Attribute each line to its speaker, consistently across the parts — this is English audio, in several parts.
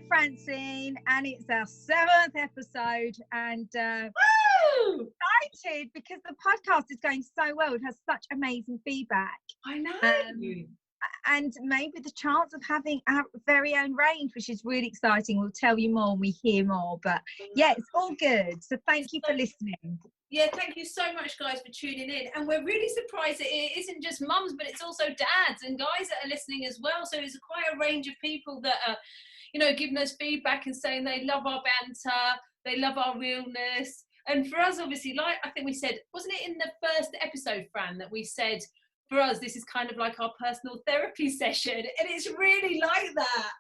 Speaker 1: Francine, and it's our 7th episode, and excited because the podcast is going so well. It has such amazing feedback.
Speaker 2: I know.
Speaker 1: And maybe the chance of having our very own range, which is really exciting. We'll tell you more when we hear more, but yeah, it's all good. So thank you for listening.
Speaker 2: Yeah, thank you so much, guys, for tuning in. And we're really surprised that it isn't just mums, but it's also dads and guys that are listening as well. So it's quite a range of people that are, you know, giving us feedback and saying they love our banter, they love our realness. And for us, obviously, like I think we said, wasn't it in the first episode, Fran, that we said, for us, this is kind of like our personal therapy session. And it's really like that.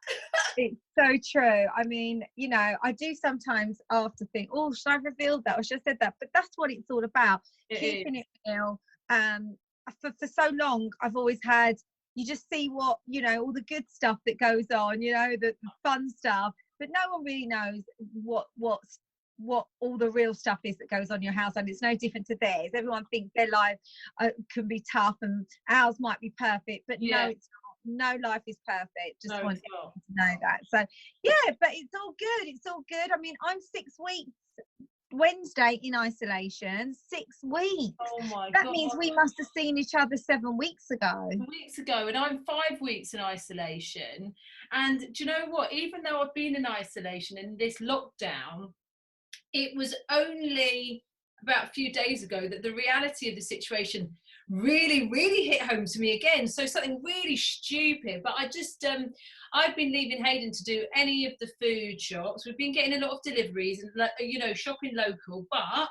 Speaker 1: It's so true. I mean, you know, I do sometimes after think, oh, should I reveal that or should I said that? But that's what it's all about. Keeping it real. For so long, I've always had, you just see what, you know, all the good stuff that goes on, you know, the fun stuff. But no one really knows what all the real stuff is that goes on in your house, and it's no different to theirs. Everyone thinks their life can be tough and ours might be perfect, but no, it's not. No life is perfect. Just want everyone to know that. So yeah, but it's all good. It's all good. I mean, I'm 6 weeks Wednesday in isolation. 6 weeks.
Speaker 2: Oh my God.
Speaker 1: That means we must have seen each other 7 weeks ago.
Speaker 2: And I'm 5 weeks in isolation. And do you know what? Even though I've been in isolation in this lockdown, it was only about a few days ago that the reality of the situation really, really hit home to me again. So something really stupid, but I just, I've been leaving Hayden to do any of the food shops. We've been getting a lot of deliveries and, you know, shopping local, but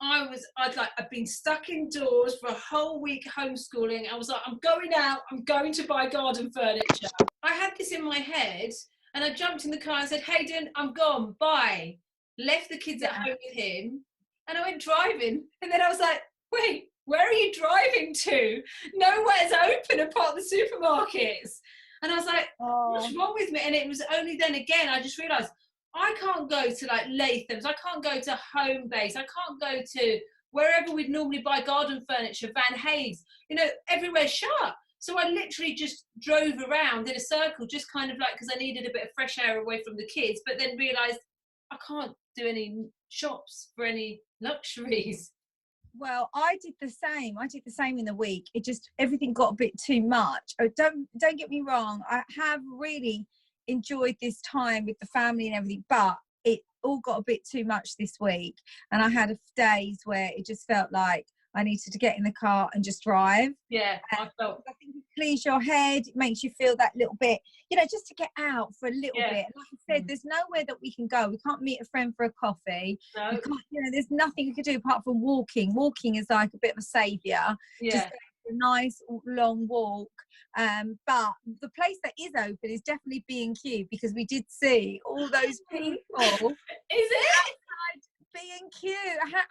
Speaker 2: I've been stuck indoors for a whole week homeschooling. I was like, I'm going out, I'm going to buy garden furniture. I had this in my head and I jumped in the car and said, Hayden, I'm gone, bye. Left the kids at home with him and I went driving. And then I was like, wait, where are you driving to? Nowhere's open apart the supermarkets. And I was like, what's wrong with me? And it was only then again, I just realised I can't go to like Latham's. I can't go to Home Base. I can't go to wherever we'd normally buy garden furniture, Van Hayes. You know, everywhere's shut. So I literally just drove around in a circle, just kind of like, because I needed a bit of fresh air away from the kids, but then realised I can't do any shops for any luxuries.
Speaker 1: Well, I did the same in the week. It just, everything got a bit too much. Oh, don't get me wrong, I have really enjoyed this time with the family and everything, but it all got a bit too much this week, and I had days where it just felt like I needed to get in the car and just drive.
Speaker 2: I think
Speaker 1: it clears your head, it makes you feel that little bit, you know, just to get out for a little bit. Like I said, there's nowhere that we can go. We can't meet a friend for a coffee.
Speaker 2: No.
Speaker 1: We can't, you know, there's nothing we can do apart from walking. Walking is like a bit of a saviour. Just go for a nice long walk. But the place that is open is definitely B&Q, because we did see all those people.
Speaker 2: Is it?
Speaker 1: B&Q.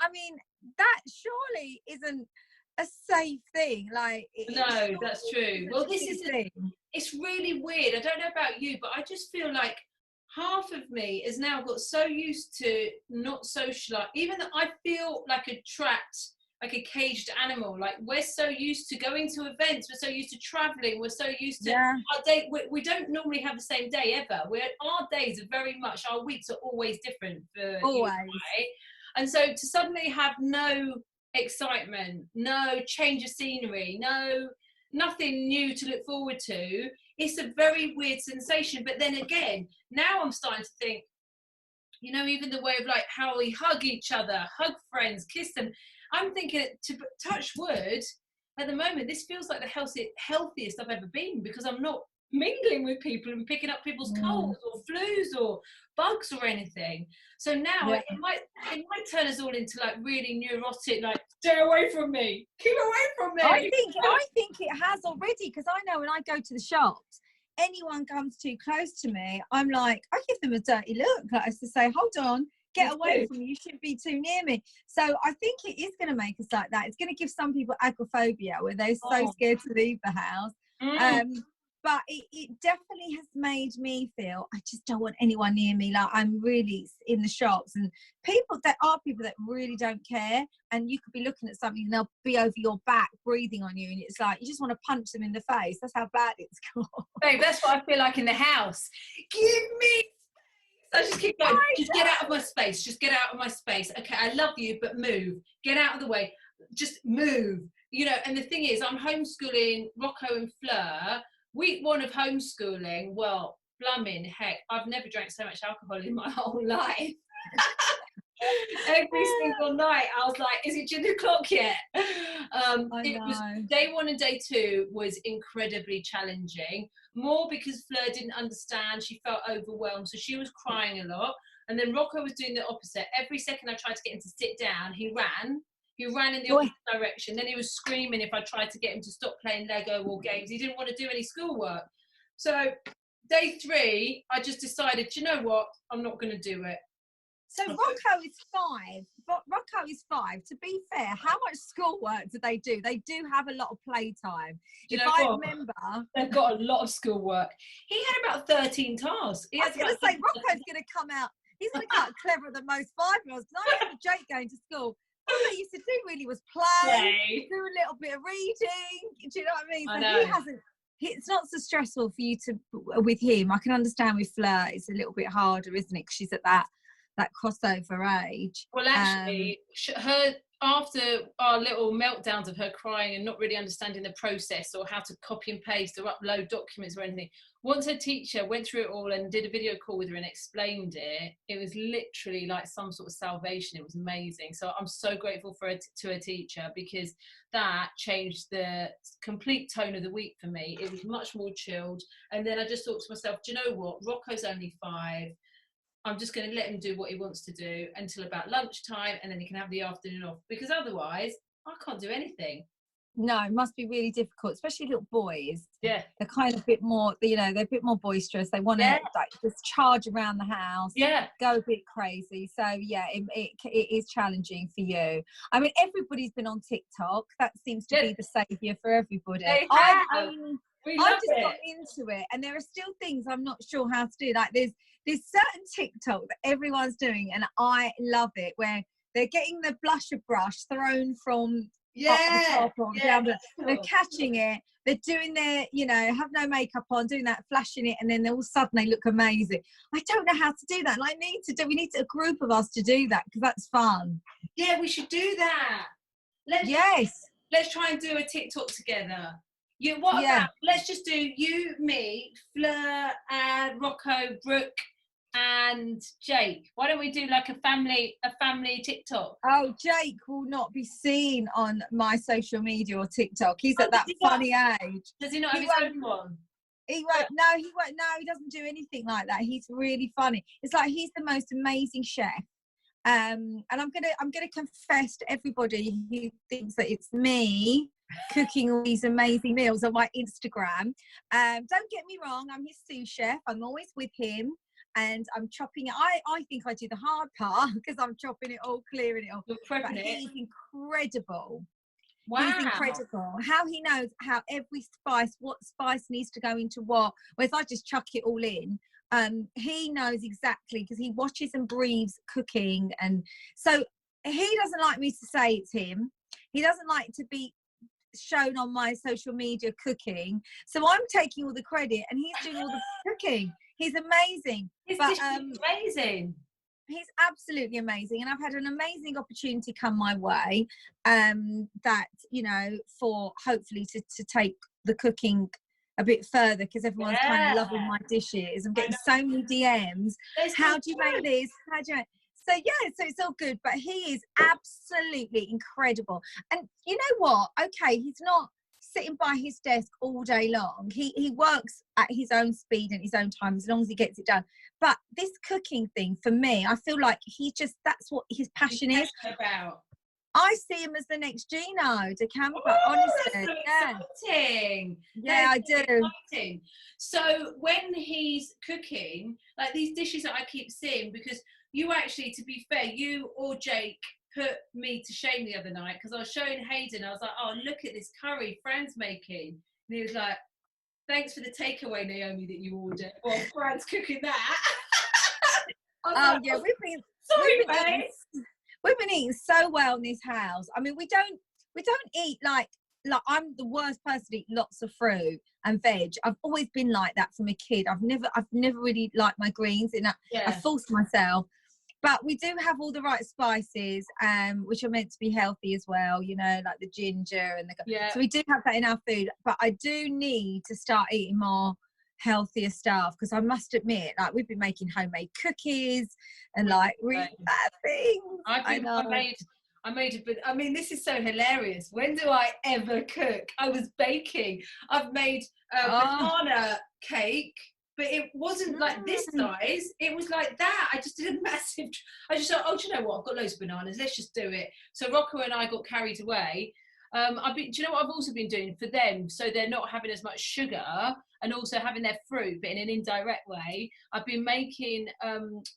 Speaker 1: I mean, that surely isn't a safe thing. Like,
Speaker 2: no, that's true. Well, this is it's really weird. I don't know about you, but I just feel like half of me has now got so used to not social. Even that I feel like a trapped, like a caged animal. Like, we're so used to going to events, we're so used to traveling, we're so used to our day. We don't normally have the same day ever. Our days are very much, our weeks are always different for always. Right? And so to suddenly have no excitement, no change of scenery, nothing new to look forward to, it's a very weird sensation. But then again, now I'm starting to think, you know, even the way of like how we hug each other, hug friends, kiss them. I'm thinking, to touch wood, at the moment, this feels like the healthiest I've ever been, because I'm not mingling with people and picking up people's colds or flus or bugs or anything. So now it might turn us all into like really neurotic, like, stay away from me, keep away from me.
Speaker 1: I think it has already, because I know when I go to the shops, anyone comes too close to me, I'm like, I give them a dirty look, like to say, hold on, get away from me, you shouldn't be too near me. So I think it is going to make us like that. It's going to give some people agoraphobia, where they're so scared to leave the house. But it definitely has made me feel I just don't want anyone near me. Like, I'm really in the shops, and there are people that really don't care, and you could be looking at something and they'll be over your back breathing on you, and it's like you just want to punch them in the face. That's how bad it's got.
Speaker 2: Babe, that's what I feel like in the house. Give me So I just keep going, just get out of my space, just get out of my space. Okay, I love you, but move. Get out of the way. Just move. You know, and the thing is, I'm homeschooling Rocco and Fleur. Week 1 of homeschooling, well, blumming heck, I've never drank so much alcohol in my whole life. Every single night I was like, is it gin o'clock yet? It was day 1 and day 2 was incredibly challenging, more because Fleur didn't understand. She felt overwhelmed, so she was crying a lot. And then Rocco was doing the opposite. Every second I tried to get him to sit down, he ran in the opposite direction. Then he was screaming if I tried to get him to stop playing Lego or games. He didn't want to do any schoolwork. So day 3 I just decided, you know what, I'm not going to do it.
Speaker 1: So Rocco is 5. But Rocco is 5. To be fair, how much schoolwork do? They do have a lot of playtime. If I remember,
Speaker 2: they've got a lot of schoolwork. He had about 13 tasks.
Speaker 1: I was going to say Rocco's going to come out. He's going to come out cleverer than most 5-year-olds. Because I remember Jake going to school. All they used to do really was play, do a little bit of reading. Do you know what I mean? So he hasn't. It's not so stressful for you to with him. I can understand with Fleur, it's a little bit harder, isn't it? Because she's at that crossover age.
Speaker 2: Well, actually, her, after our little meltdowns of her crying and not really understanding the process or how to copy and paste or upload documents or anything, once her teacher went through it all and did a video call with her and explained it, it was literally like some sort of salvation. It was amazing. So I'm so grateful to her teacher, because that changed the complete tone of the week for me. It was much more chilled. And then I just thought to myself, do you know what? Rocco's only 5. I'm just going to let him do what he wants to do until about lunchtime, and then he can have the afternoon off, because otherwise I can't do anything.
Speaker 1: No, it must be really difficult, especially little boys.
Speaker 2: Yeah.
Speaker 1: They're kind of a bit more, you know, they're a bit more boisterous. They want to like just charge around the house, go a bit crazy. So yeah, it is challenging for you. I mean, everybody's been on TikTok. That seems to be the saviour for everybody. I just got into it, and there are still things I'm not sure how to do. Like there's certain TikTok that everyone's doing, and I love it, where they're getting the blusher brush thrown from up the top or down. They're catching it. They're doing their, you know, have no makeup on, doing that, flashing it, and then all of a sudden they look amazing. I don't know how to do that. And we need a group of us to do that, because that's fun.
Speaker 2: Yeah, we should do that. Let's try and do a TikTok together. About, let's just do you, me, Fleur, and Rocco, Brooke, and Jake. Why don't we do like a family TikTok?
Speaker 1: Oh, Jake will not be seen on my social media or TikTok. He's at that funny age.
Speaker 2: Does he not have his own one?
Speaker 1: He won't. No, he won't. No, he doesn't do anything like that. He's really funny. It's like he's the most amazing chef. And I'm gonna confess to everybody who thinks that it's me cooking all these amazing meals on my Instagram. Don't get me wrong, I'm his sous chef. I'm always with him, and I'm chopping it. I think I do the hard part, because I'm chopping it all, clearing it all. But he's incredible. Wow. He's incredible. How he knows how every spice, what spice needs to go into what. Whereas I just chuck it all in. He knows exactly, because he watches and breathes cooking, and so he doesn't like me to say it's him. He doesn't like to be shown on my social media cooking, so I'm taking all the credit and he's doing all the cooking. He's amazing.
Speaker 2: Amazing.
Speaker 1: He's absolutely amazing, and I've had an amazing opportunity come my way, that, you know, for hopefully to take the cooking a bit further, because everyone's kind of loving my dishes. I'm getting so many DMs. How do you make this? How do you make? So yeah, so it's all good, but he is absolutely incredible. And you know what? Okay, he's not sitting by his desk all day long. He works at his own speed and his own time, as long as he gets it done. But this cooking thing, for me, I feel like that's what his passion is.
Speaker 2: About.
Speaker 1: I see him as the next Gino de Campo, honestly.
Speaker 2: That's so exciting.
Speaker 1: Yeah, I do.
Speaker 2: Exciting. So when he's cooking, like these dishes that I keep seeing, because you actually, to be fair, you or Jake put me to shame the other night, because I was showing Hayden, I was like, oh, look at this curry Fran's making. And he was like, thanks for the takeaway, Naomi, that you ordered. Well, Fran's cooking that.
Speaker 1: Oh, yeah, we've been eating so well in this house. I mean, we don't eat like I'm the worst person to eat lots of fruit, and veg. I've always been like that from a kid. I've never really liked my greens. I forced myself. But we do have all the right spices, which are meant to be healthy as well, you know, like the ginger and so we do have that in our food. But I do need to start eating more healthier stuff, because I must admit, like, we've been making homemade cookies and like really bad things.
Speaker 2: I made a bit. I mean, this is so hilarious. When do I ever cook? I was baking. I've made a banana cake, but it wasn't like this size. It was like that. I just did a massive. I just thought, oh, do you know what? I've got loads of bananas. Let's just do it. So Rocco and I got carried away. Do you know what I've also been doing for them? So they're not having as much sugar and also having their fruit, but in an indirect way. I've been making,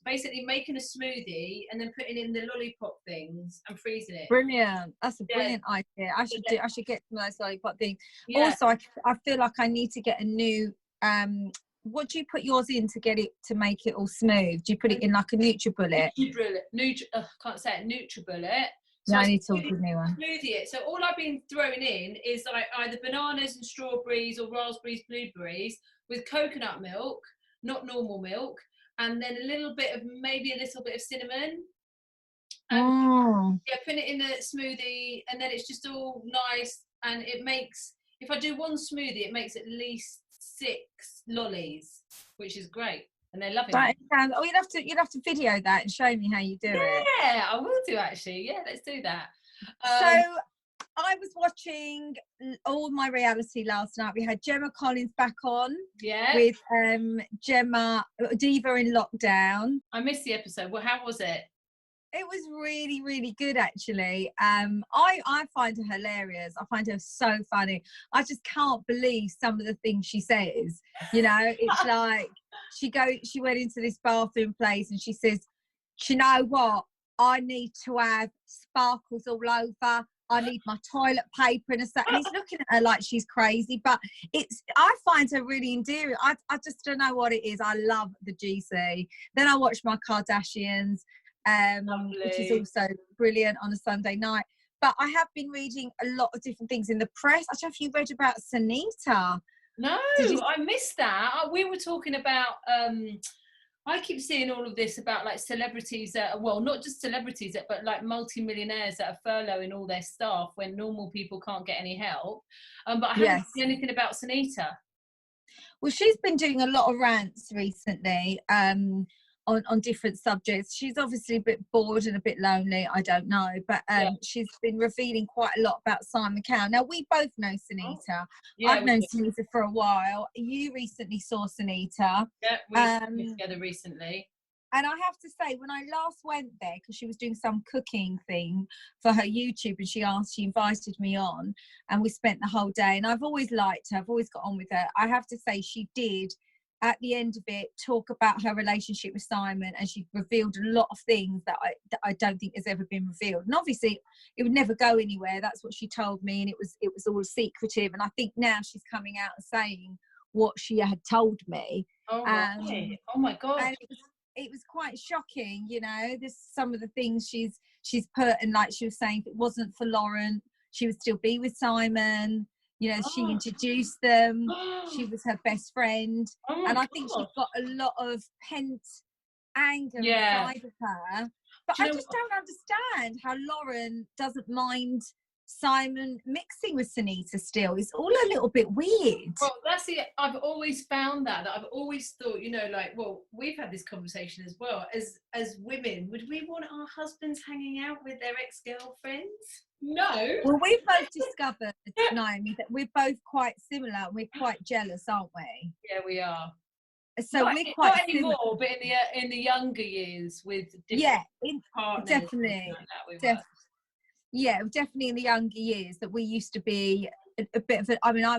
Speaker 2: basically making a smoothie and then putting in the lollipop things and freezing it.
Speaker 1: Brilliant. That's a brilliant idea. I should get some of those lollipop things. Also, I feel like I need to get a new, what do you put yours in to make it all smooth? Do you put it in like a NutriBullet?
Speaker 2: Can't say it. NutriBullet.
Speaker 1: So I need to order a new one.
Speaker 2: Smoothie it. So all I've been throwing in is like either bananas and strawberries or raspberries, blueberries with coconut milk, not normal milk, and then maybe a little bit of cinnamon. Put it in a smoothie, and then it's just all nice. And it makes, if I do one smoothie, it makes at least 6 lollies, which is great. And they're loving it.
Speaker 1: You'd have to video that and show me how you do it.
Speaker 2: Yeah, I will do actually. Yeah, let's do that.
Speaker 1: So I was watching all my reality last night. We had Gemma Collins back on.
Speaker 2: Yeah.
Speaker 1: With Diva in Lockdown.
Speaker 2: I missed the episode. Well, how was it?
Speaker 1: It was really, really good, actually. I find her hilarious. I find her so funny. I just can't believe some of the things she says. You know, it's like she went into this bathroom place and she says, "Do you know what? I need to have sparkles all over. I need my toilet paper and and he's looking at her like she's crazy. But I find her really endearing. I just don't know what it is. I love the GC. Then I watched my Kardashians. Which is also brilliant on a Sunday night. But I have been reading a lot of different things in the press. I don't know if you read about Sinitta.
Speaker 2: No, I missed that. We were talking about, I keep seeing all of this about like celebrities not just celebrities, but like multi-millionaires that are furloughing all their staff when normal people can't get any help. But I haven't seen anything about Sinitta.
Speaker 1: Well, she's been doing a lot of rants recently. On different subjects. She's obviously a bit bored and a bit lonely, I don't know, but she's been revealing quite a lot about Simon Cowell. Now, we both know Sinitta. I've known Sinitta for a while. You recently saw Sinitta.
Speaker 2: Yeah, we were together recently.
Speaker 1: And I have to say, when I last went there, because she was doing some cooking thing for her YouTube, and she invited me on, and we spent the whole day, and I've always liked her, I've always got on with her. I have to say, she did at the end of it talk about her relationship with Simon, and she revealed a lot of things that I don't think has ever been revealed. And obviously it would never go anywhere. That's what she told me, and it was all secretive. And I think now she's coming out and saying what she had told me.
Speaker 2: Oh, right. Oh my God.
Speaker 1: And it was quite shocking, you know. There's some of the things she's put, and like she was saying, if it wasn't for Lauren, she would still be with Simon. You know, she introduced them. She was her best friend. And I think she's got a lot of pent anger inside of her. But I just don't understand how Lauren doesn't mind Simon mixing with Sinitta still. It's all a little bit weird.
Speaker 2: Well, that's it. I've always found that I've always thought, you know, like, well, we've had this conversation as well. As women, would we want our husbands hanging out with their ex-girlfriends? No.
Speaker 1: Well, we've both discovered, Naomi, that we're both quite similar. We're quite jealous, aren't we?
Speaker 2: Yeah, we are.
Speaker 1: So we're quite
Speaker 2: not anymore, but in the younger years with different partners.
Speaker 1: Definitely. Definitely in the younger years that we used to be a bit of a, I mean, I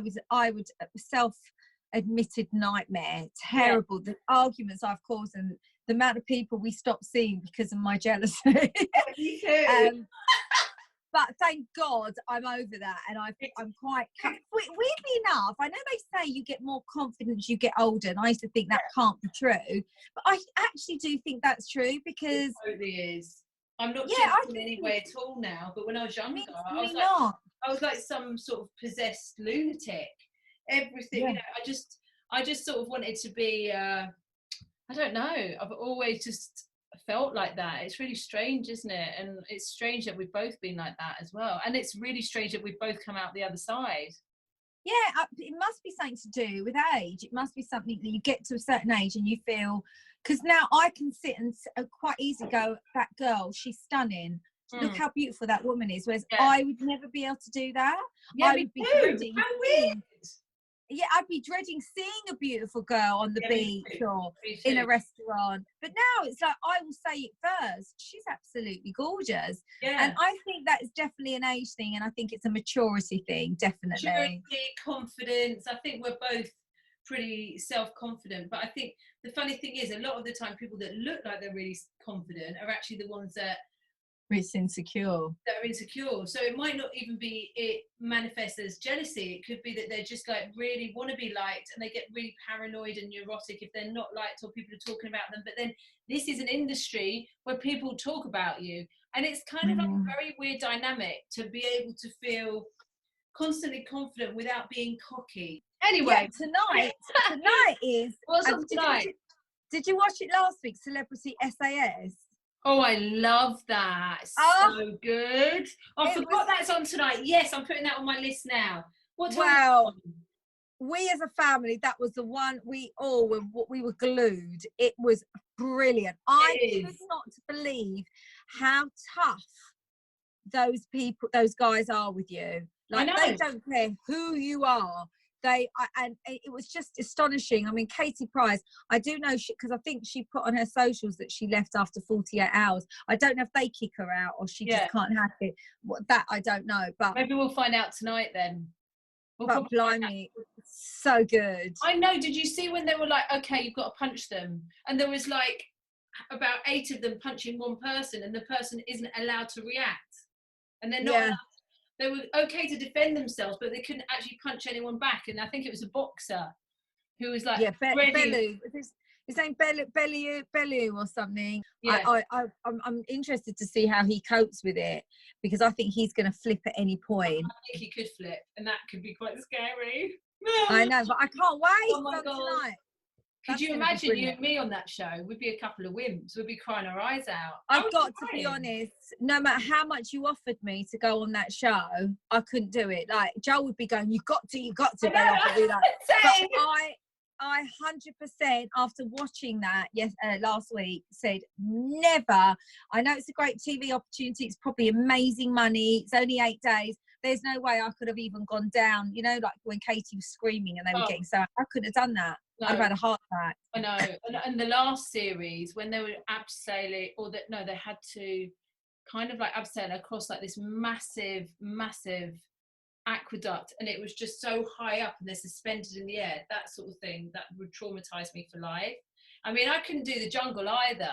Speaker 1: would self-admitted nightmare, terrible, the arguments I've caused and the amount of people we stopped seeing because of my jealousy.
Speaker 2: Me too.
Speaker 1: But thank God I'm over that, and I'm quite weirdly enough. I know they say you get more confidence you get older, and I used to think that can't be true, but I actually do think that's true because
Speaker 2: it totally is. I'm not in any way at all now, but when I was younger, I was like some sort of possessed lunatic. everything. You know, I just sort of wanted to be. I don't know. I've always just felt like that. It's really strange, isn't it? And it's strange that we've both been like that as well. And it's really strange that we've both come out the other side.
Speaker 1: Yeah, it must be something to do with age. It must be something that you get to a certain age and you feel, because now I can sit and quite easily go, that girl, she's stunning. Look how beautiful that woman is. Whereas I would never be able to do that.
Speaker 2: Yeah,
Speaker 1: I would be dreading.
Speaker 2: How weird.
Speaker 1: Yeah, I'd be dreading seeing a beautiful girl on the beach or in a restaurant. But now it's like, I will say it first. She's absolutely gorgeous. Yeah. And I think that is definitely an age thing. And I think it's a maturity thing, definitely.
Speaker 2: Maturity, confidence. I think we're both pretty self-confident. But I think the funny thing is, a lot of the time, people that look like they're really confident are actually the ones that
Speaker 1: it's insecure.
Speaker 2: That are insecure. So it might not even be it manifests as jealousy. It could be that they're just like really want to be liked and they get really paranoid and neurotic if they're not liked or people are talking about them. But then this is an industry where people talk about you. And it's kind of like a very weird dynamic to be able to feel constantly confident without being cocky. Anyway,
Speaker 1: tonight is...
Speaker 2: What's on tonight?
Speaker 1: Did you watch it last week, Celebrity SAS?
Speaker 2: Oh, I love that. So good. I forgot that's on tonight. Yes, I'm putting that on my list now. What time?
Speaker 1: Well, we as a family, that was the one we were glued. It was brilliant. I could not believe how tough those guys are with you. Like, they don't care who you are. And it was just astonishing. I mean, Katie Price, I do know because I think she put on her socials that she left after 48 hours. I don't know if they kick her out or she just can't hack it. That I don't know. But
Speaker 2: maybe we'll find out tonight then.
Speaker 1: But blimey, so good.
Speaker 2: I know. Did you see when they were like, okay, you've got to punch them? And there was like about 8 of them punching one person and the person isn't allowed to react. And they're not allowed. They were okay to defend themselves, but they couldn't actually punch anyone back. And I think it was a boxer who was like,
Speaker 1: Bellew. His name Bellew or something. Yeah. I'm interested to see how he copes with it because I think he's going to flip at any point.
Speaker 2: I think he could flip, and that could be quite scary.
Speaker 1: I know, but I can't wait.
Speaker 2: Oh my God. Tonight. Could you imagine you and me on that show? We'd be a couple of wimps. We'd be crying our eyes out.
Speaker 1: I've got to be honest, no matter how much you offered me to go on that show, I couldn't do it. Like, Joe would be going, you've got to go off and do that. But I 100% after watching that last week said never. I know it's a great TV opportunity. It's probably amazing money. It's only 8 days. There's no way I could have even gone down, you know, like when Katie was screaming and they were getting so I couldn't have done that. No. I'd have had a heart attack.
Speaker 2: I know. And the last series, when they were abseiling, they had to kind of like abseil across like this massive aqueduct, and it was just so high up and they're suspended in the air. That sort of thing that would traumatize me for life. I mean, I couldn't do the jungle either.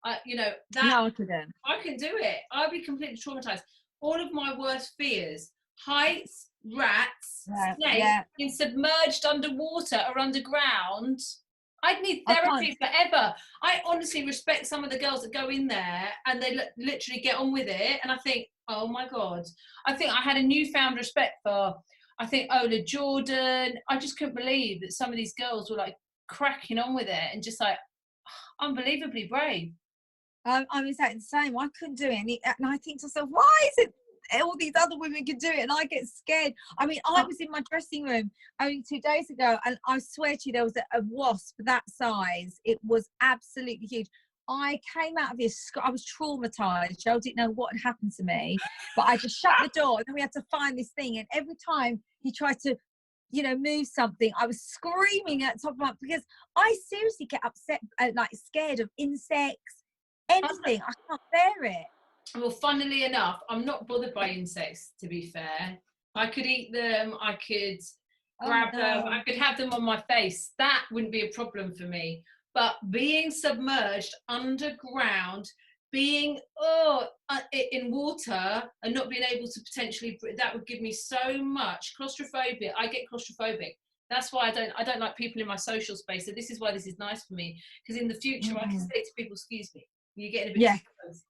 Speaker 2: I couldn't. I can do it. I'd be completely traumatized. All of my worst fears: heights, rats, snakes, being submerged underwater or underground. I'd need therapy forever. I honestly respect some of the girls that go in there and they literally get on with it. And I think, oh my God. I think I had a newfound respect for, Ola Jordan. I just couldn't believe that some of these girls were like cracking on with it and just like unbelievably brave.
Speaker 1: I'm exactly the same. I couldn't do it. And I think to myself, why is it all these other women can do it and I get scared? I mean, I was in my dressing room only 2 days ago and I swear to you there was a wasp that size. It was absolutely huge. I came out of this, I was traumatized. I didn't know what had happened to me, but I just shut the door and then we had to find this thing. And every time he tried to, move something, I was screaming at the top of my, because I seriously get upset, like scared of insects, anything. I can't bear it.
Speaker 2: Well, funnily enough, I'm not bothered by insects, to be fair. I could eat them, I could grab them, I could have them on my face. That wouldn't be a problem for me. But being submerged underground, being in water and not being able to potentially, that would give me so much claustrophobia. I get claustrophobic. That's why I don't like people in my social space. So this is why this is nice for me. Because in the future, I can say to people, excuse me, you're getting a bit close.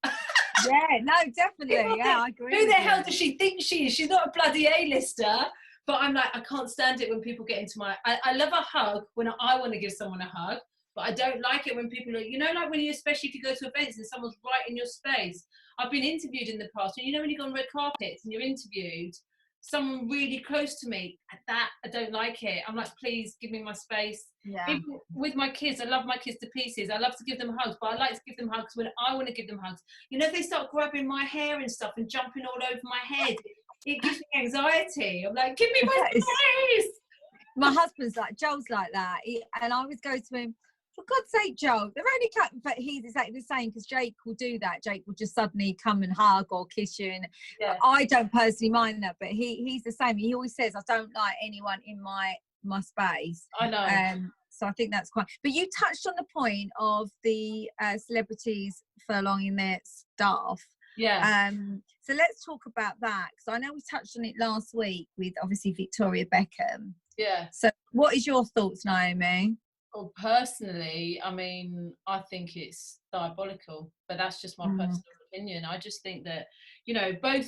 Speaker 1: Yeah, no, definitely. Yeah, I agree.
Speaker 2: Who the hell does she think she is? She's not a bloody A-lister. But I'm like, I can't stand it when people get into my, I love a hug when I want to give someone a hug, but I don't like it when people are, you know, like when you, especially if you go to events and someone's right in your space. I've been interviewed in the past, and you know when you go on red carpets and you're interviewed, someone really close to me, that I don't like it. I'm like, please give me my space.
Speaker 1: Yeah.
Speaker 2: Even with my kids, I love my kids to pieces. I love to give them hugs, but I like to give them hugs when I want to give them hugs. You know, if they start grabbing my hair and stuff and jumping all over my head, it gives me anxiety. I'm like, give me my space.
Speaker 1: My husband's like, Joel's like that. And I always go to him, for God's sake, Joel, they're only cutting, but he's exactly the same, because Jake will do that. Jake will just suddenly come and hug or kiss you. And I don't personally mind that, but he's the same. He always says, I don't like anyone in my space.
Speaker 2: I know.
Speaker 1: So I think that's quite, but you touched on the point of the celebrities furloughing their staff.
Speaker 2: Yeah.
Speaker 1: So let's talk about that, because I know we touched on it last week with obviously Victoria Beckham.
Speaker 2: Yeah.
Speaker 1: So what is your thoughts, Naomi?
Speaker 2: Well, personally, I mean, I think it's diabolical, but that's just my personal opinion. I just think that, you know, both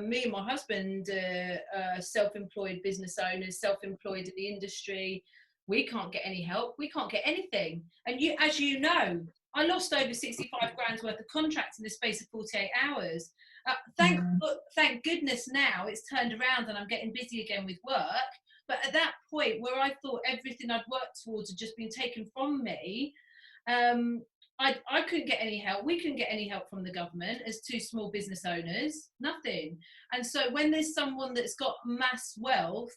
Speaker 2: me and my husband are self-employed business owners, self-employed in the industry. We can't get any help. We can't get anything. And you, as you know, I lost over 65 grand's worth of contracts in the space of 48 hours. Thank goodness now it's turned around and I'm getting busy again with work. But at that point where I thought everything I'd worked towards had just been taken from me, I couldn't get any help. We couldn't get any help from the government as two small business owners, nothing. And so when there's someone that's got mass wealth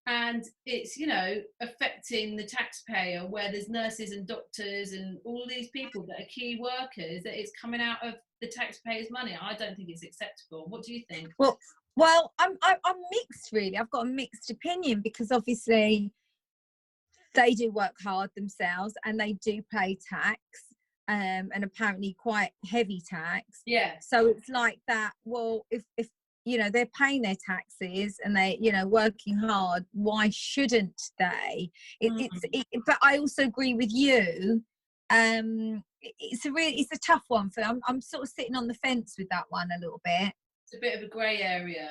Speaker 2: and it's, you know, affecting the taxpayer, where there's nurses and doctors and all these people that are key workers, that it's coming out of the taxpayers' money, I don't think it's acceptable. What do you think?
Speaker 1: Well, I'm mixed, really. I've got a mixed opinion, because obviously they do work hard themselves and they do pay tax, and apparently quite heavy tax.
Speaker 2: Yeah.
Speaker 1: So it's like that. Well, if you know they're paying their taxes and they, you know, working hard, why shouldn't they? But I also agree with you. It's a tough one for. I'm sort of sitting on the fence with that one a little bit.
Speaker 2: It's a bit of a grey area,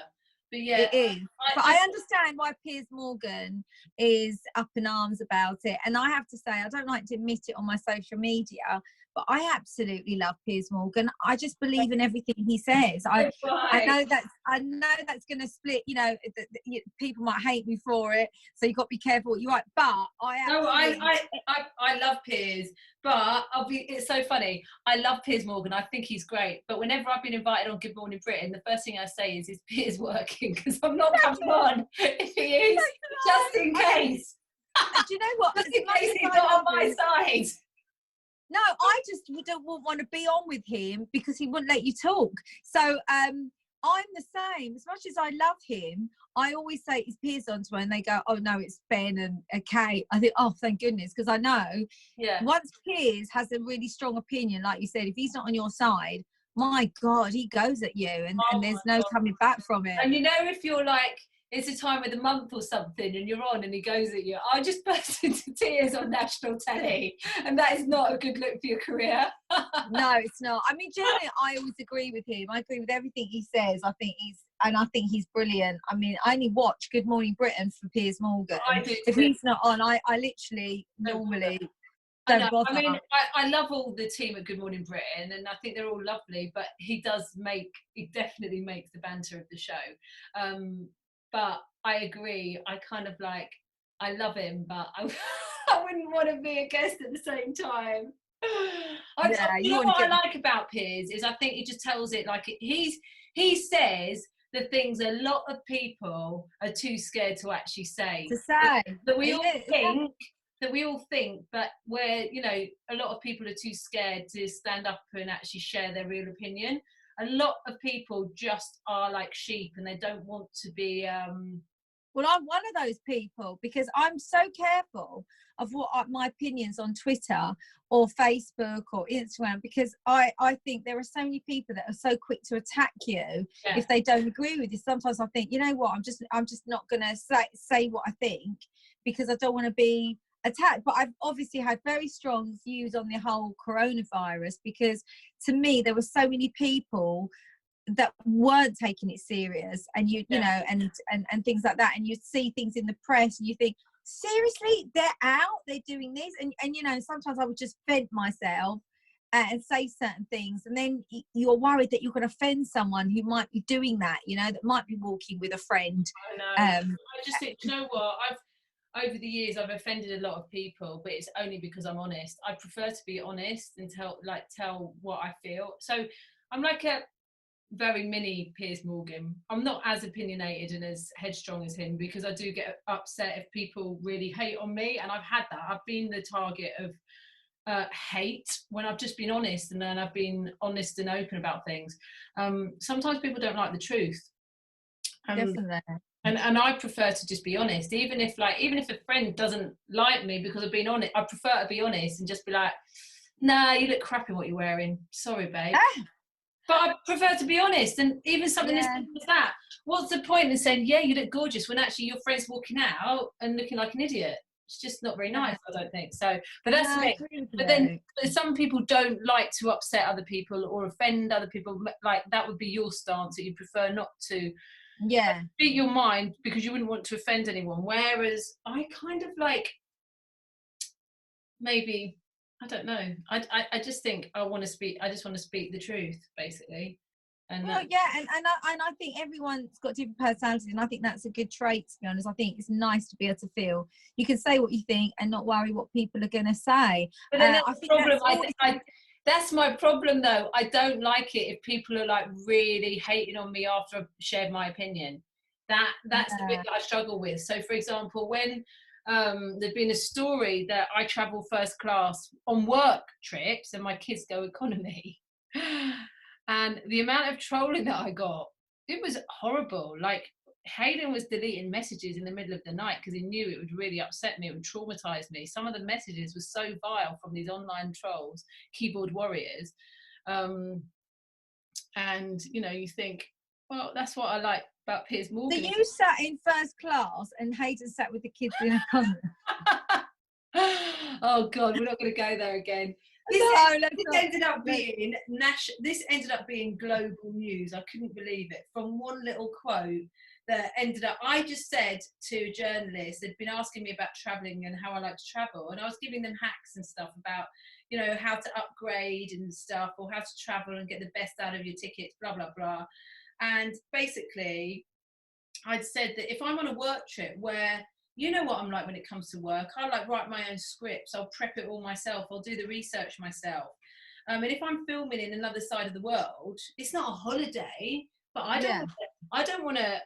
Speaker 2: but yeah,
Speaker 1: it is. I understand why Piers Morgan is up in arms about it, and I have to say, I don't like to admit it on my social media, but I absolutely love Piers Morgan. I just believe in everything he says. I know that's going to split. You know, people might hate me for it, so you've got to be careful what you write. But
Speaker 2: I love Piers, but it's so funny. I love Piers Morgan. I think he's great. But whenever I've been invited on Good Morning Britain, the first thing I say is Piers working? Because I'm not coming on if he is, just in case.
Speaker 1: Do you know what?
Speaker 2: Just in case he's not on my side.
Speaker 1: No, I just don't want to be on with him because he wouldn't let you talk. So I'm the same. As much as I love him, I always say, is Piers on to me? And they go, oh no, it's Ben and Kate. I think, oh, thank goodness, because I know once Piers has a really strong opinion, like you said, if he's not on your side, my God, he goes at you and there's no coming back from it.
Speaker 2: And you know, if you're like, it's a time of the month or something and you're on and he goes at you, I just burst into tears on national telly, and that is not a good look for your career.
Speaker 1: No, it's not. I mean, generally I always agree with him. I agree with everything he says. I think he's brilliant. I mean, I only watch Good Morning Britain for Piers Morgan.
Speaker 2: I do.
Speaker 1: If he's not on, I literally normally don't bother.
Speaker 2: I mean, I love all the team at Good Morning Britain, and I think they're all lovely, but he definitely makes the banter of the show. But I agree. I kind of like, I love him, but I wouldn't want to be a guest at the same time. You know what I like about Piers is I think he just tells it like he says the things a lot of people are too scared to actually say. That we all think, but where, you know, a lot of people are too scared to stand up and actually share their real opinion. A lot of people just are like sheep and they don't want to be
Speaker 1: Well, I'm one of those people because I'm so careful of what my opinions on Twitter or Facebook or Instagram, because I think there are so many people that are so quick to attack you if they don't agree with you. Sometimes I think, you know what, I'm just not going to say what I think because I don't want to be attacked. But I've obviously had very strong views on the whole coronavirus, because to me there were so many people that weren't taking it serious, and you know, and things like that, and you see things in the press and you think, seriously, they're out, they're doing this, and you know, sometimes I would just vent myself and say certain things, and then you're worried that you're going to offend someone who might be doing that, you know, that might be walking with a friend.
Speaker 2: I know. I just think, you know what, over the years I've offended a lot of people, but it's only because I'm honest. I prefer to be honest and tell what I feel. So I'm like a very mini Piers Morgan. I'm not as opinionated and as headstrong as him, because I do get upset if people really hate on me, and I've had that. I've been the target of hate when I've just been honest, and then I've been honest and open about things. Sometimes people don't like the truth.
Speaker 1: Definitely.
Speaker 2: And I prefer to just be honest, even if a friend doesn't like me because I've been honest. I prefer to be honest and just be like, nah, you look crap in what you're wearing, sorry babe. But I prefer to be honest. And even something as simple as that, what's the point in saying, yeah, you look gorgeous, when actually your friend's walking out and looking like an idiot? It's just not very nice, I don't think. So, but that's me. But then some people don't like to upset other people or offend other people. Like, that would be your stance, that you prefer not to speak your mind because you wouldn't want to offend anyone. Whereas I kind of like, maybe, I don't know. I just think I just want to speak the truth, basically. And
Speaker 1: well, and I think everyone's got different personalities, and I think that's a good trait, to be honest. I think it's nice to be able to feel you can say what you think and not worry what people are going to say.
Speaker 2: But then that's the problem. That's my problem, though. I don't like it if people are like really hating on me after I've shared my opinion. That's the bit that I struggle with. So, for example, when there'd been a story that I travel first class on work trips and my kids go economy. And the amount of trolling that I got, it was horrible. Like, Hayden was deleting messages in the middle of the night because he knew it would really upset me, it would traumatize me. Some of the messages were so vile from these online trolls, keyboard warriors. And, you know, you think, well, that's what I like about Piers Morgan.
Speaker 1: So you sat in first class and Hayden sat with the kids in a corner.
Speaker 2: Oh God, we're not going to go there again. This ended up being global news. I couldn't believe it. From one little quote that ended up, I just said to a journalist, they'd been asking me about traveling and how I like to travel, and I was giving them hacks and stuff about, you know, how to upgrade and stuff, or how to travel and get the best out of your tickets, blah blah blah. And basically I'd said that if I'm on a work trip where, you know what I'm like when it comes to work, I like write my own scripts, I'll prep it all myself, I'll do the research myself. And if I'm filming in another side of the world, it's not a holiday, but I don't want a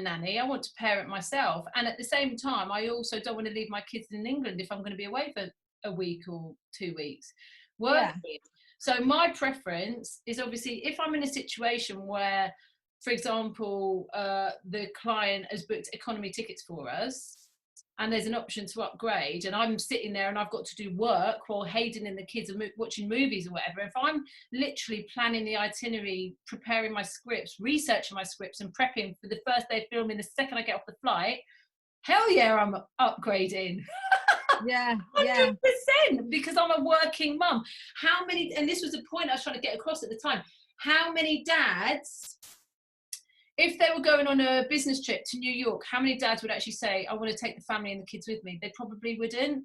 Speaker 2: nanny. I want to parent myself. And at the same time, I also don't want to leave my kids in England if I'm going to be away for a week or 2 weeks working. So my preference is, obviously, if I'm in a situation where, for example, the client has booked economy tickets for us and there's an option to upgrade, and I'm sitting there and I've got to do work while Hayden and the kids are watching movies or whatever, if I'm literally planning the itinerary, preparing my scripts, researching my scripts and prepping for the first day of filming the second I get off the flight, hell yeah, I'm upgrading. 100%, because I'm a working mum. How many, and this was the point I was trying to get across at the time, how many dads, if they were going on a business trip to New York, how many dads would actually say, I want to take the family and the kids with me? They probably wouldn't.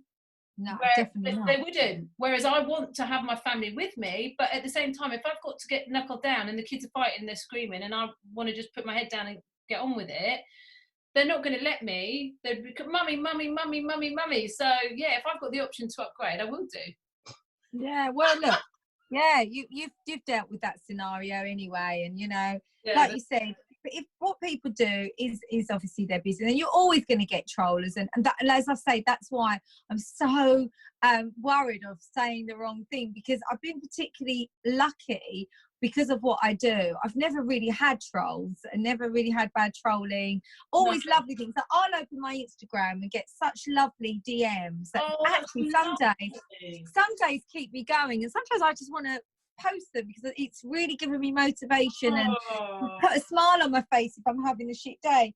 Speaker 1: No, definitely not.
Speaker 2: They wouldn't. Whereas I want to have my family with me, but at the same time, if I've got to get knuckled down and the kids are fighting, they're screaming, and I want to just put my head down and get on with it, they're not going to let me. They'd be, mummy, mummy, mummy, mummy, mummy. So yeah, if I've got the option to upgrade, I will do.
Speaker 1: Yeah, well, look, you've dealt with that scenario anyway, and you know, like you said, if what people do is obviously their business, and you're always going to get trollers, and as I say, that's why I'm so worried of saying the wrong thing, because I've been particularly lucky because of what I do. I've never really had trolls and never really had bad trolling, always lovely things. So I'll open my Instagram and get such lovely DMs that actually some days keep me going, and sometimes I just want to post them because it's really given me motivation and put a smile on my face if I'm having a shit day.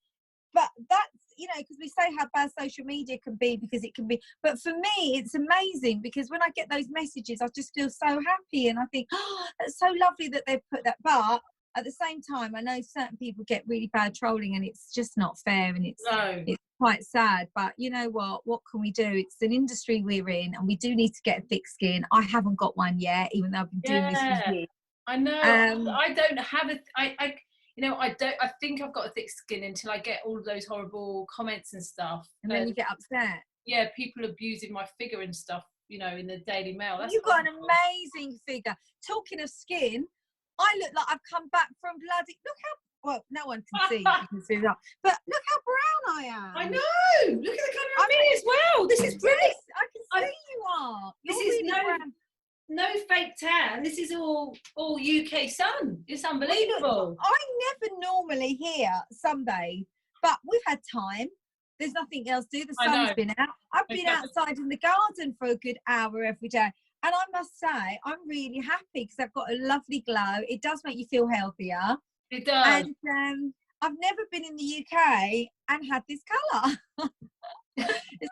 Speaker 1: but that's, you know, because we say how bad social media can be, because it can be, but for me it's amazing, because when I get those messages I just feel so happy, and I think, oh, that's so lovely that they've put that. But at the same time, I know certain people get really bad trolling, and it's just not fair, and it's quite sad. But you know what can we do? It's an industry we're in, and we do need to get a thick skin. I haven't got one yet, even though I've been doing this for years.
Speaker 2: I know. I don't have I think I've got a thick skin until I get all of those horrible comments and stuff.
Speaker 1: And then you get upset.
Speaker 2: Yeah, people abusing my figure and stuff, you know, in the Daily Mail.
Speaker 1: You've got an amazing figure. Talking of skin, I look like I've come back from bloody, look how, well, no one can see, you can see that, but look how brown I am.
Speaker 2: I know. Look at the colour of me as well. This is brilliant.
Speaker 1: Yes, I can see you are.
Speaker 2: This is really no fake tan. This is all UK sun. It's unbelievable.
Speaker 1: I never normally here sunbathe, but we've had time. There's nothing else to do. The sun's been out. I've been outside in the garden for a good hour every day. And I must say, I'm really happy because I've got a lovely glow. It does make you feel healthier.
Speaker 2: It does.
Speaker 1: And I've never been in the UK and had this colour. It's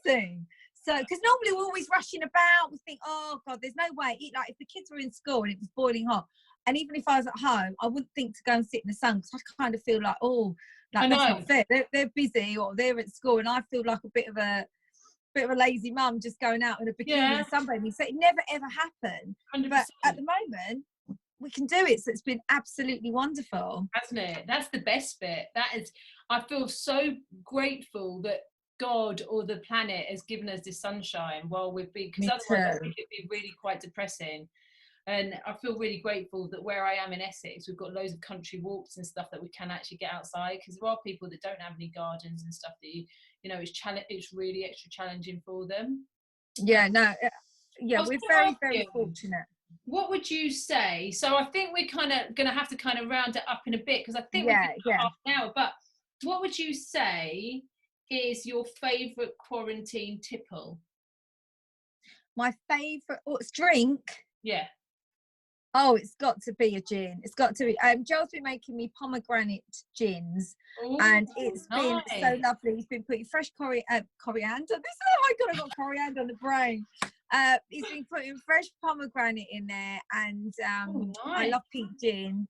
Speaker 1: amazing. So, because normally we're always rushing about, we think, oh God, there's no way. Like if the kids were in school and it was boiling hot, and even if I was at home, I wouldn't think to go and sit in the sun, because I kind of feel like, oh, like that's not fair. They're busy, or they're at school, and I feel like a bit of a lazy mum just going out in a bikini and sunbathing. So it never ever happened. 100%. But at the moment, we can do it. So it's been absolutely wonderful,
Speaker 2: hasn't it? That's the best bit. That is, I feel so grateful that God or the planet has given us this sunshine while we've been, because otherwise I think it'd be really quite depressing. And I feel really grateful that where I am in Essex, we've got loads of country walks and stuff that we can actually get outside, because there are people that don't have any gardens and stuff that you know, it's really extra challenging for them.
Speaker 1: Yeah, no, yeah, we're very, very fortunate.
Speaker 2: What would you say? So I think we're kind of going to have to kind of round it up in a bit, because I think we've got half an hour. But what would you say is your favourite quarantine tipple?
Speaker 1: My favourite drink?
Speaker 2: Yeah.
Speaker 1: Oh, it's got to be a gin. It's got to be. Joel's been making me pomegranate gins, and it's been so lovely. He's been putting fresh coriander. This is, oh my God, I got coriander on the brain. He's been putting fresh pomegranate in there, and I love pink gin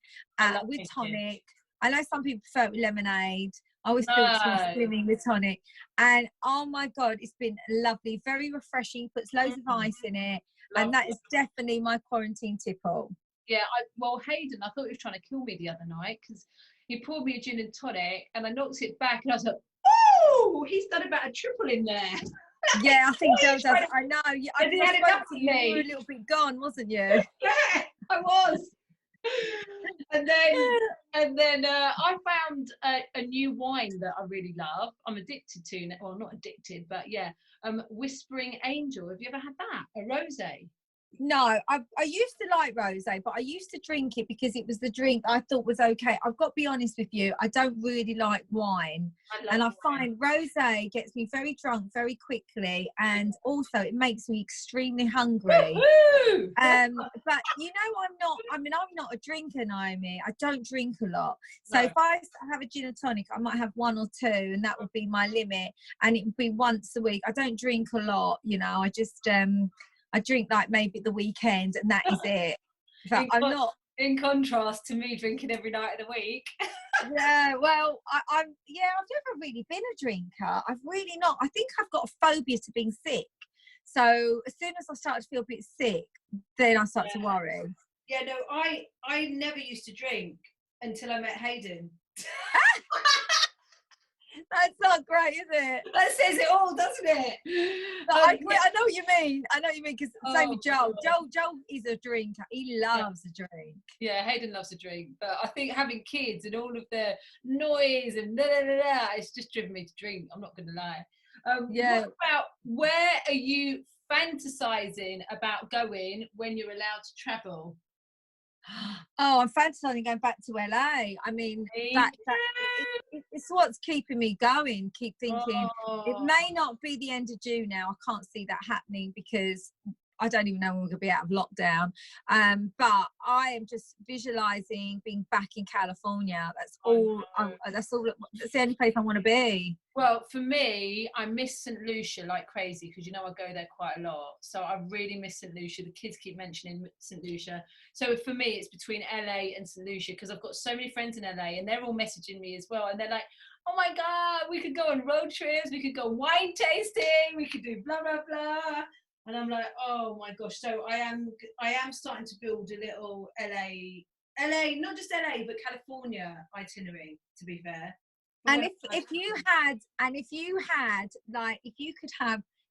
Speaker 1: with tonic. Gin. I know some people prefer it with lemonade. I always feel it's swimming with tonic, and oh my God, it's been lovely, very refreshing. Puts loads of ice in it. And that is definitely my quarantine tipple.
Speaker 2: Yeah, well, Hayden, I thought he was trying to kill me the other night, because he poured me a gin and tonic, and I knocked it back, and I was like, oh, he's done about a triple in there.
Speaker 1: Yeah, I think Joe does. I know. I had it up with me. You were a little bit gone, wasn't you?
Speaker 2: Yeah, I was. And then I found a new wine that I really love. I'm addicted to. Well, not addicted, but yeah. Whispering Angel. Have you ever had that? A rosé?
Speaker 1: No, I used to like rosé, but I used to drink it because it was the drink I thought was okay. I've got to be honest with you, I don't really like wine, and I find rosé gets me very drunk very quickly, and also it makes me extremely hungry. But you know, I'm not a drinker, Naomi. I don't drink a lot, so if I have a gin and tonic, I might have one or two, and that would be my limit, and it would be once a week. I don't drink a lot, you know. I just I drink like maybe the weekend, and that is it. But I'm not.
Speaker 2: In contrast to me drinking every night of the week.
Speaker 1: Yeah, well, I've never really been a drinker. I've really not. I think I've got a phobia to being sick. So as soon as I start to feel a bit sick, then I start to worry.
Speaker 2: Yeah, no, I never used to drink until I met Hayden.
Speaker 1: That's not great, is it?
Speaker 2: That says it all, doesn't it?
Speaker 1: I know what you mean. I know what you mean, because same with Joel. Joel is a drinker. He loves a drink.
Speaker 2: Yeah, Hayden loves a drink. But I think having kids and all of the noise and it's just driven me to drink. I'm not going to lie. What about, where are you fantasizing about going when you're allowed to travel?
Speaker 1: Oh, I'm fantasizing going back to LA. I mean, it's what's keeping me going. Keep thinking it may not be the end of June now. I can't see that happening, because I don't even know when we're going to be out of lockdown. But I am just visualizing being back in California. That's all. That's the only place I want to be.
Speaker 2: Well, for me, I miss St. Lucia like crazy because, I go there quite a lot. So I really miss St. Lucia. The kids keep mentioning St. Lucia. So for me, it's between LA and St. Lucia because I've got so many friends in LA and they're all messaging me as well. And they're like, oh my God, we could go on road trips. We could go wine tasting. We could do blah, blah, blah. And I'm like, oh my gosh. So I am starting to build a little LA, not just LA, but California itinerary, to be fair.
Speaker 1: And if you could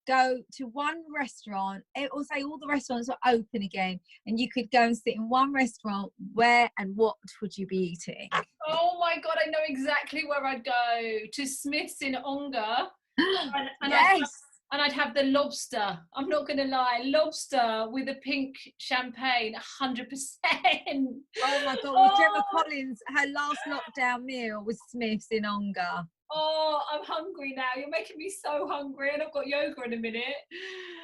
Speaker 1: go to one restaurant, or say all the restaurants are open again, and you could go and sit in one restaurant, where and what would you be eating?
Speaker 2: Oh my God, I know exactly where I'd go. To Smith's in Ongar. And
Speaker 1: Yes.
Speaker 2: I'd have the lobster. I'm not going to lie. Lobster with a pink champagne, 100%.
Speaker 1: Oh my God. Well, Gemma Collins, her last lockdown meal was Smith's in Ongar.
Speaker 2: Oh, I'm hungry now. You're making me so hungry, and I've got yoga in a minute.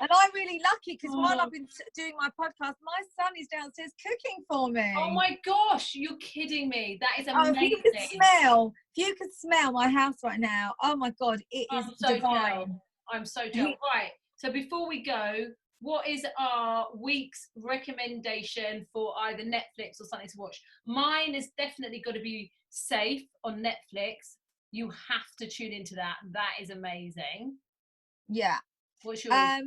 Speaker 1: And I'm really lucky because while I've been doing my podcast, my son is downstairs cooking for me.
Speaker 2: Oh my gosh, you're kidding me. That is amazing.
Speaker 1: Oh, if you could smell my house right now, oh my God, it is divine.
Speaker 2: I'm so jealous. Right, so before we go, what is our week's recommendation for either Netflix or something to watch? Mine is definitely got to be Safe on Netflix. You have to tune into that. That is amazing.
Speaker 1: Yeah.
Speaker 2: What's yours?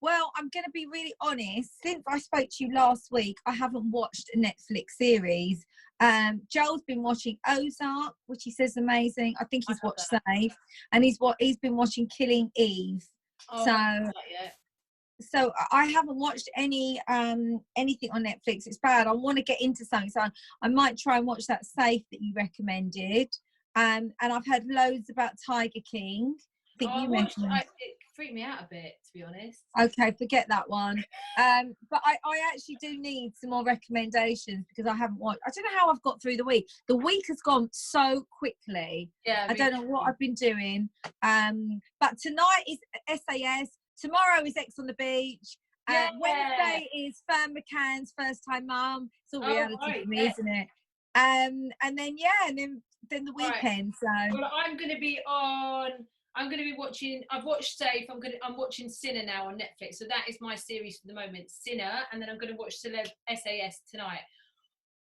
Speaker 1: Well, I'm going to be really honest. Since I spoke to you last week, I haven't watched a Netflix series. Joel's been watching Ozark, which he says is amazing. I think he's watched Safe, and he's been watching Killing Eve. So I haven't watched anything on Netflix. It's bad. I want to get into something, so I might try and watch that Safe that you recommended. And I've heard loads about Tiger King. I think you mentioned
Speaker 2: it. Freaked me out a bit, to be honest.
Speaker 1: Okay, forget that one. But I actually do need some more recommendations because I haven't watched. I don't know how I've got through the week. The week has gone so quickly.
Speaker 2: Yeah,
Speaker 1: I don't know what I've been doing. But tonight is SAS. Tomorrow is X on the Beach. Wednesday is Fern McCann's First Time Mum. It's all reality for me, isn't it? And then the weekend.
Speaker 2: Right. So well, I'm going to be watching. I've watched Safe. I'm watching Sinner now on Netflix. So that is my series for the moment, Sinner, and then I'm going to watch SAS tonight.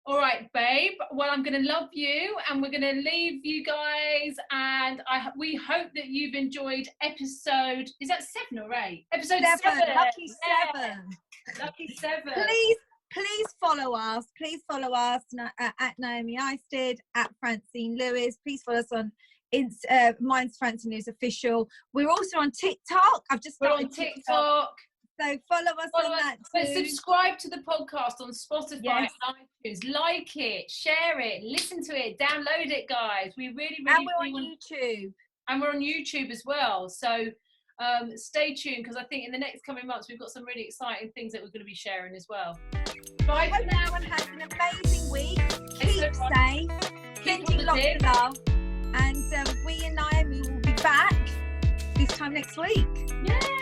Speaker 2: All right, babe. Well, I'm going to love you, and we're going to leave you guys. And we hope that you've enjoyed episode. Is that 7 or 8? Episode 7.
Speaker 1: Lucky 7.
Speaker 2: Lucky 7.
Speaker 1: Please follow us. Please follow us at Naomi Isted, at Francine Lewis. Please follow us on mine's Francine Lewis Official. We're also on TikTok.
Speaker 2: We're on TikTok.
Speaker 1: So follow us on that too.
Speaker 2: But subscribe to the podcast on Spotify and iTunes. Like it, share it, listen to it, download it, guys. We really
Speaker 1: and we're on YouTube.
Speaker 2: And we're on YouTube as well. So stay tuned because I think in the next coming months we've got some really exciting things that we're going to be sharing as well.
Speaker 1: Bye for now and have an amazing week. Keep safe. Sending lots of love. And we and Naomi will be back this time next week.
Speaker 2: Yay!